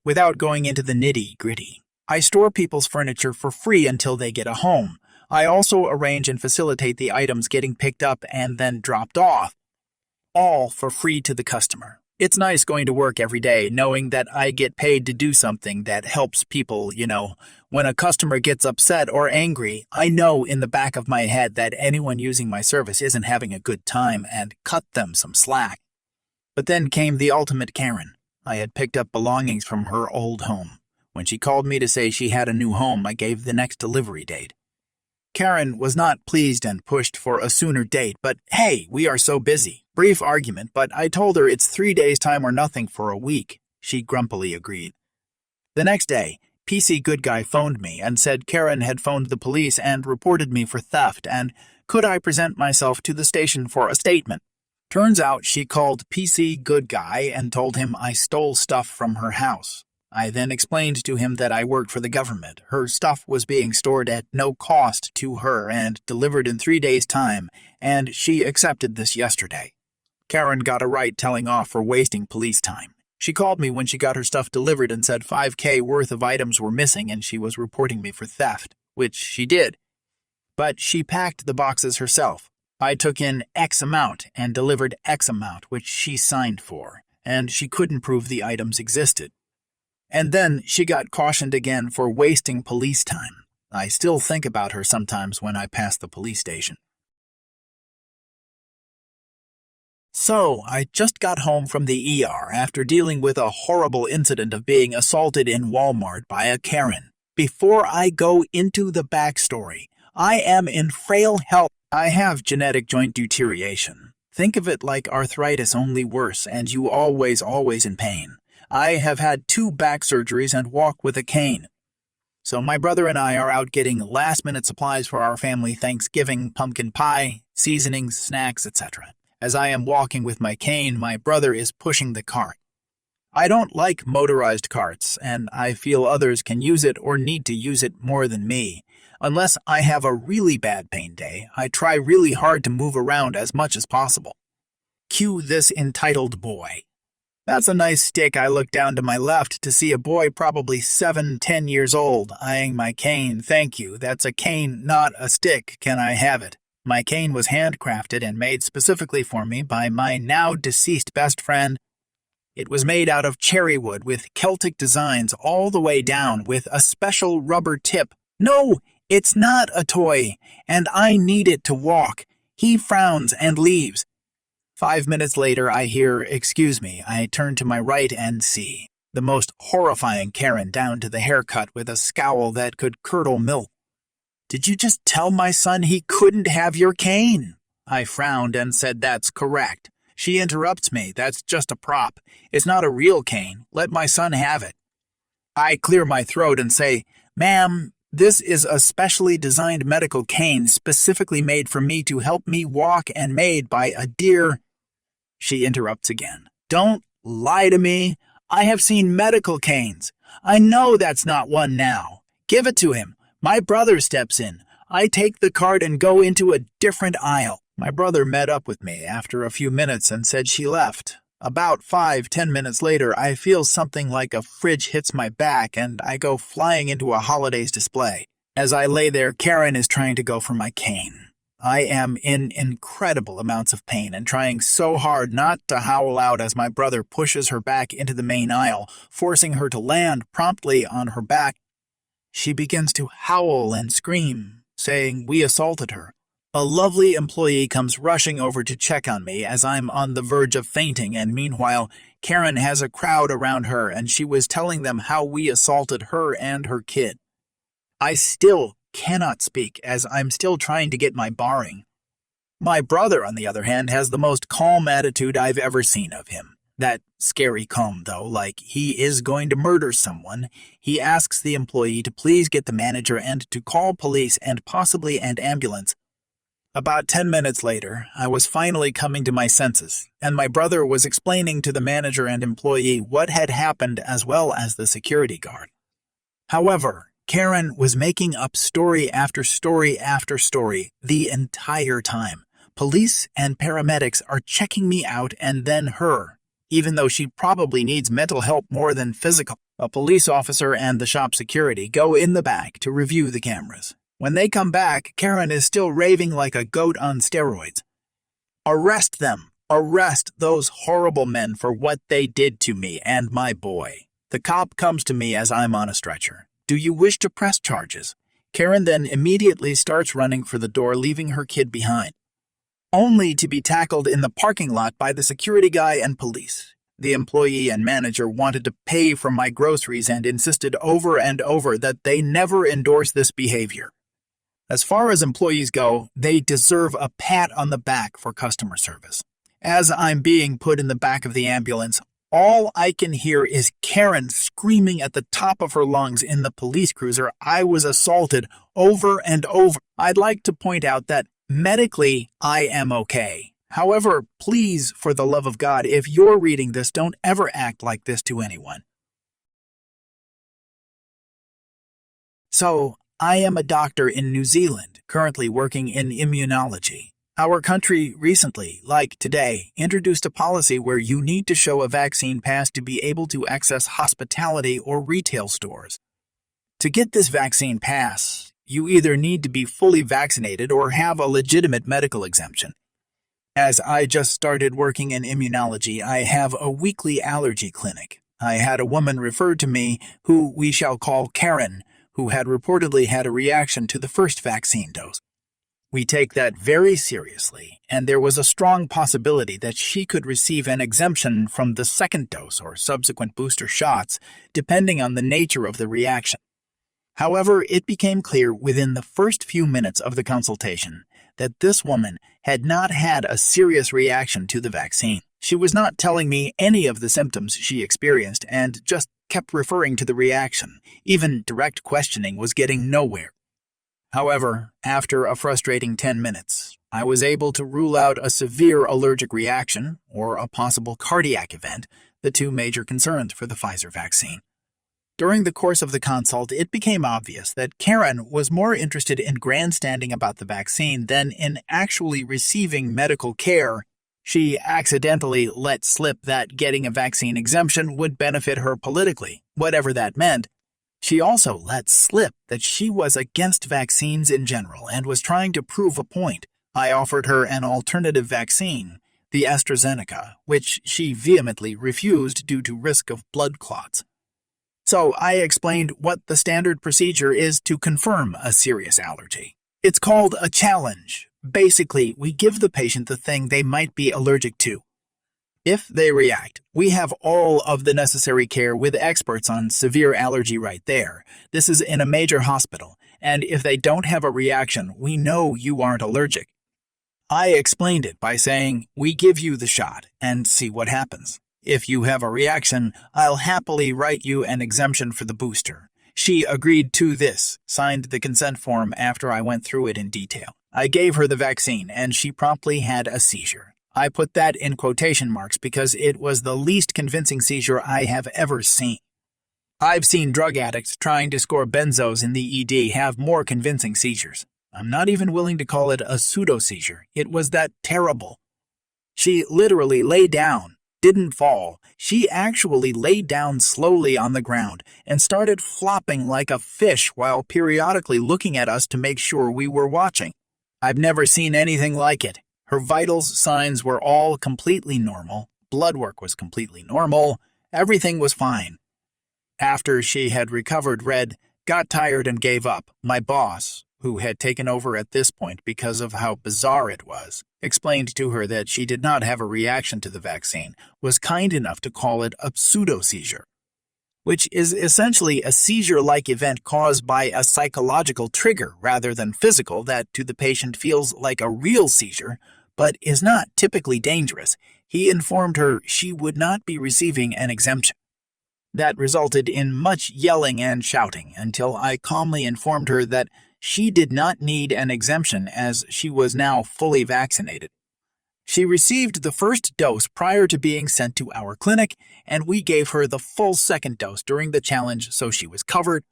without going into the nitty-gritty. I store people's furniture for free until they get a home. I also arrange and facilitate the items getting picked up and then dropped off, all for free to the customer. It's nice going to work every day knowing that I get paid to do something that helps people, When a customer gets upset or angry, I know in the back of my head that anyone using my service isn't having a good time and cut them some slack. But then came the ultimate Karen. I had picked up belongings from her old home. When she called me to say she had a new home, I gave the next delivery date. Karen was not pleased and pushed for a sooner date, but hey, we are so busy. Brief argument, but I told her it's 3 days time or nothing for a week. She grumpily agreed. The next day, PC Good Guy phoned me and said Karen had phoned the police and reported me for theft, and could I present myself to the station for a statement? Turns out she called PC Good Guy and told him I stole stuff from her house. I then explained to him that I worked for the government. Her stuff was being stored at no cost to her and delivered in 3 days' time, and she accepted this yesterday. Karen got a right telling off for wasting police time. She called me when she got her stuff delivered and said $5,000 worth of items were missing and she was reporting me for theft, which she did. But she packed the boxes herself. I took in X amount and delivered X amount, which she signed for, and she couldn't prove the items existed. And then she got cautioned again for wasting police time. I still think about her sometimes when I pass the police station. So, I just got home from the ER after dealing with a horrible incident of being assaulted in Walmart by a Karen. Before I go into the backstory, I am in frail health. I have genetic joint deterioration. Think of it like arthritis, only worse, and you always in pain. I have had 2 back surgeries and walk with a cane. So my brother and I are out getting last-minute supplies for our family Thanksgiving, pumpkin pie, seasonings, snacks, etc. As I am walking with my cane, my brother is pushing the cart. I don't like motorized carts, and I feel others can use it or need to use it more than me. Unless I have a really bad pain day, I try really hard to move around as much as possible. Cue this entitled boy. That's a nice stick. I look down to my left to see a boy probably 7-10 years old, eyeing my cane. Thank you. That's a cane, not a stick. Can I have it? My cane was handcrafted and made specifically for me by my now deceased best friend. It was made out of cherry wood with Celtic designs all the way down with a special rubber tip. No, it's not a toy, and I need it to walk. He frowns and leaves. 5 minutes later, I hear, "Excuse me." I turn to my right and see the most horrifying Karen down to the haircut with a scowl that could curdle milk. "Did you just tell my son he couldn't have your cane?" I frowned and said that's correct. She interrupts me. "That's just a prop. It's not a real cane. Let my son have it." I clear my throat and say, "Ma'am, this is a specially designed medical cane specifically made for me to help me walk and made by a dear..." She interrupts again. "Don't lie to me. I have seen medical canes. I know that's not one now. Give it to him." My brother steps in. I take the cart and go into a different aisle. My brother met up with me after a few minutes and said she left. About 5-10 minutes later, I feel something like a fridge hits my back and I go flying into a holidays display. As I lay there, Karen is trying to go for my cane. I am in incredible amounts of pain and trying so hard not to howl out as my brother pushes her back into the main aisle, forcing her to land promptly on her back. She begins to howl and scream, saying we assaulted her. A lovely employee comes rushing over to check on me as I'm on the verge of fainting, and meanwhile, Karen has a crowd around her and she was telling them how we assaulted her and her kid. I still cannot speak as I'm still trying to get my bearing. My brother, on the other hand, has the most calm attitude I've ever seen of him. That scary calm, though, like he is going to murder someone. He asks the employee to please get the manager and to call police and possibly an ambulance. About 10 minutes later, I was finally coming to my senses, and my brother was explaining to the manager and employee what had happened as well as the security guard. However, Karen was making up story after story after story the entire time. Police and paramedics are checking me out and then her, even though she probably needs mental help more than physical. A police officer and the shop security go in the back to review the cameras. When they come back, Karen is still raving like a goat on steroids. Arrest them! Arrest those horrible men for what they did to me and my boy. The cop comes to me as I'm on a stretcher. Do you wish to press charges? Karen then immediately starts running for the door, leaving her kid behind, only to be tackled in the parking lot by the security guy and police. The employee and manager wanted to pay for my groceries and insisted over and over that they never endorse this behavior. As far as employees go, they deserve a pat on the back for customer service. As I'm being put in the back of the ambulance, all I can hear is Karen screaming at the top of her lungs in the police cruiser, "I was assaulted," over and over. I'd like to point out that medically, I am okay. However, please, for the love of God, if you're reading this, don't ever act like this to anyone. So, I am a doctor in New Zealand, currently working in immunology. Our country recently, like today, introduced a policy where you need to show a vaccine pass to be able to access hospitality or retail stores. To get this vaccine pass, you either need to be fully vaccinated or have a legitimate medical exemption. As I just started working in immunology, I have a weekly allergy clinic. I had a woman referred to me, who we shall call Karen, who had reportedly had a reaction to the first vaccine dose. We take that very seriously, and there was a strong possibility that she could receive an exemption from the second dose or subsequent booster shots, depending on the nature of the reaction. However, it became clear within the first few minutes of the consultation that this woman had not had a serious reaction to the vaccine. She was not telling me any of the symptoms she experienced and just kept referring to the reaction. Even direct questioning was getting nowhere. However, after a frustrating 10 minutes, I was able to rule out a severe allergic reaction or a possible cardiac event, the two major concerns for the Pfizer vaccine. During the course of the consult, it became obvious that Karen was more interested in grandstanding about the vaccine than in actually receiving medical care. She accidentally let slip that getting a vaccine exemption would benefit her politically, whatever that meant. She also let slip that she was against vaccines in general and was trying to prove a point. I offered her an alternative vaccine, the AstraZeneca, which she vehemently refused due to risk of blood clots. So I explained what the standard procedure is to confirm a serious allergy. It's called a challenge. Basically, we give the patient the thing they might be allergic to. If they react, we have all of the necessary care with experts on severe allergy right there. This is in a major hospital, and if they don't have a reaction, we know you aren't allergic. I explained it by saying, we give you the shot and see what happens. If you have a reaction, I'll happily write you an exemption for the booster. She agreed to this, signed the consent form after I went through it in detail. I gave her the vaccine, and she promptly had a seizure. I put that in quotation marks because it was the least convincing seizure I have ever seen. I've seen drug addicts trying to score benzos in the ED have more convincing seizures. I'm not even willing to call it a pseudo-seizure. It was that terrible. She literally lay down, didn't fall. She actually laid down slowly on the ground and started flopping like a fish while periodically looking at us to make sure we were watching. I've never seen anything like it. Her vitals signs were all completely normal. Blood work was completely normal. Everything was fine. After she had recovered, got tired and gave up. My boss, who had taken over at this point because of how bizarre it was, explained to her that she did not have a reaction to the vaccine, was kind enough to call it a pseudo-seizure, which is essentially a seizure-like event caused by a psychological trigger rather than physical that to the patient feels like a real seizure, but is not typically dangerous. He informed her she would not be receiving an exemption. That resulted in much yelling and shouting until I calmly informed her that she did not need an exemption as she was now fully vaccinated. She received the first dose prior to being sent to our clinic, and we gave her the full second dose during the challenge so she was covered.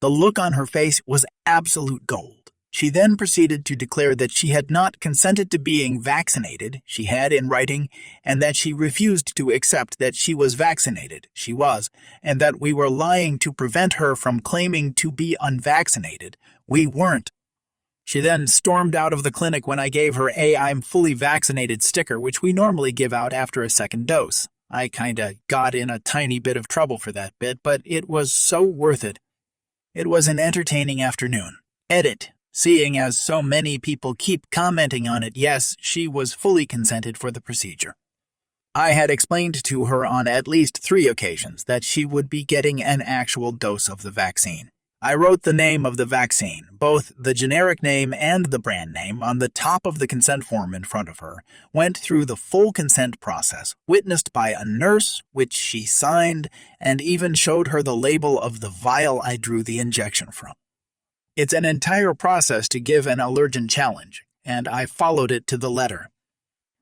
The look on her face was absolute gold. She then proceeded to declare that she had not consented to being vaccinated, she had in writing, and that she refused to accept that she was vaccinated, she was, and that we were lying to prevent her from claiming to be unvaccinated. We weren't. She then stormed out of the clinic when I gave her a "I'm fully vaccinated" sticker, which we normally give out after a second dose. I kinda got in a tiny bit of trouble for that bit, but it was so worth it. It was an entertaining afternoon. Edit. Seeing as so many people keep commenting on it, yes, she was fully consented for the procedure. I had explained to her on at least 3 occasions that she would be getting an actual dose of the vaccine. I wrote the name of the vaccine, both the generic name and the brand name, on the top of the consent form in front of her, went through the full consent process, witnessed by a nurse, which she signed, and even showed her the label of the vial I drew the injection from. It's an entire process to give an allergen challenge, and I followed it to the letter.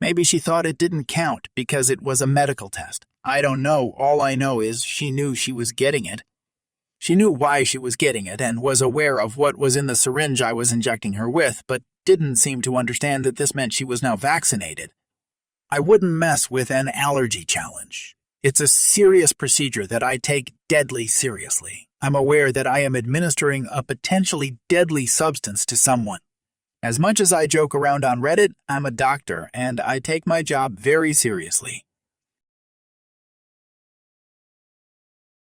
Maybe she thought it didn't count because it was a medical test. I don't know. All I know is she knew she was getting it. She knew why she was getting it and was aware of what was in the syringe I was injecting her with, but didn't seem to understand that this meant she was now vaccinated. I wouldn't mess with an allergy challenge. It's a serious procedure that I take deadly seriously. I'm aware that I am administering a potentially deadly substance to someone. As much as I joke around on Reddit, I'm a doctor, and I take my job very seriously.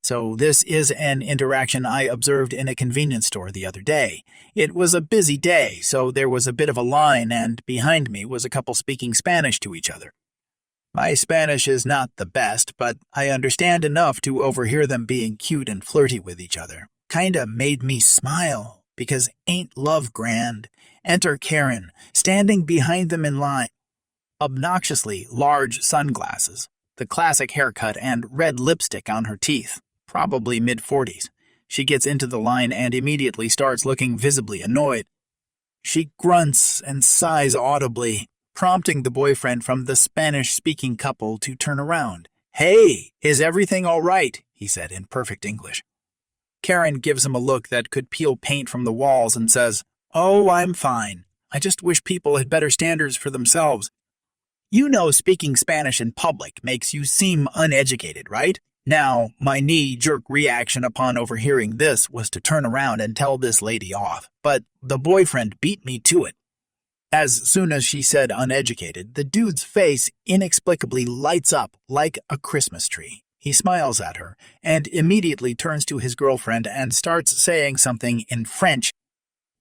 So this is an interaction I observed in a convenience store the other day. It was a busy day, so there was a bit of a line, and behind me was a couple speaking Spanish to each other. My Spanish is not the best, but I understand enough to overhear them being cute and flirty with each other. Kinda made me smile, because ain't love grand? Enter Karen, standing behind them in line. Obnoxiously large sunglasses, the classic haircut, and red lipstick on her teeth, probably mid-40s. She gets into the line and immediately starts looking visibly annoyed. She grunts and sighs audibly, prompting the boyfriend from the Spanish-speaking couple to turn around. "Hey, is everything all right?" he said in perfect English. Karen gives him a look that could peel paint from the walls and says, "Oh, I'm fine. I just wish people had better standards for themselves. You know speaking Spanish in public makes you seem uneducated, right?" Now, my knee-jerk reaction upon overhearing this was to turn around and tell this lady off, but the boyfriend beat me to it. As soon as she said uneducated, the dude's face inexplicably lights up like a Christmas tree. He smiles at her and immediately turns to his girlfriend and starts saying something in French.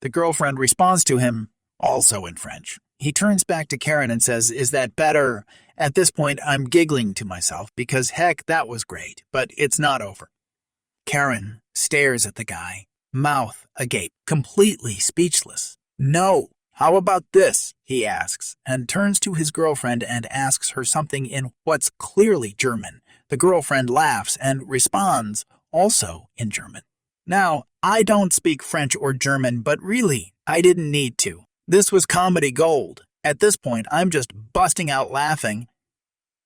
The girlfriend responds to him, also in French. He turns back to Karen and says, "Is that better?" At this point, I'm giggling to myself because, heck, that was great, but it's not over. Karen stares at the guy, mouth agape, completely speechless. "No. How about this?" he asks, and turns to his girlfriend and asks her something in what's clearly German. The girlfriend laughs and responds, also in German. Now, I don't speak French or German, but really, I didn't need to. This was comedy gold. At this point, I'm just busting out laughing.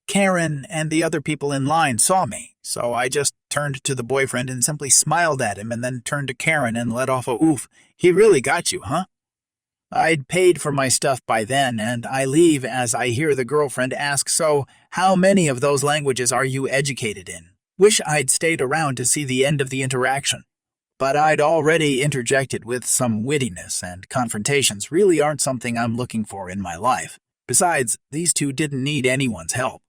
Karen and the other people in line saw me, so I just turned to the boyfriend and simply smiled at him and then turned to Karen and let off a oof. "He really got you, huh?" I'd paid for my stuff by then, and I leave as I hear the girlfriend ask, "So, how many of those languages are you educated in?" Wish I'd stayed around to see the end of the interaction. But I'd already interjected with some wittiness, and confrontations really aren't something I'm looking for in my life. Besides, these two didn't need anyone's help.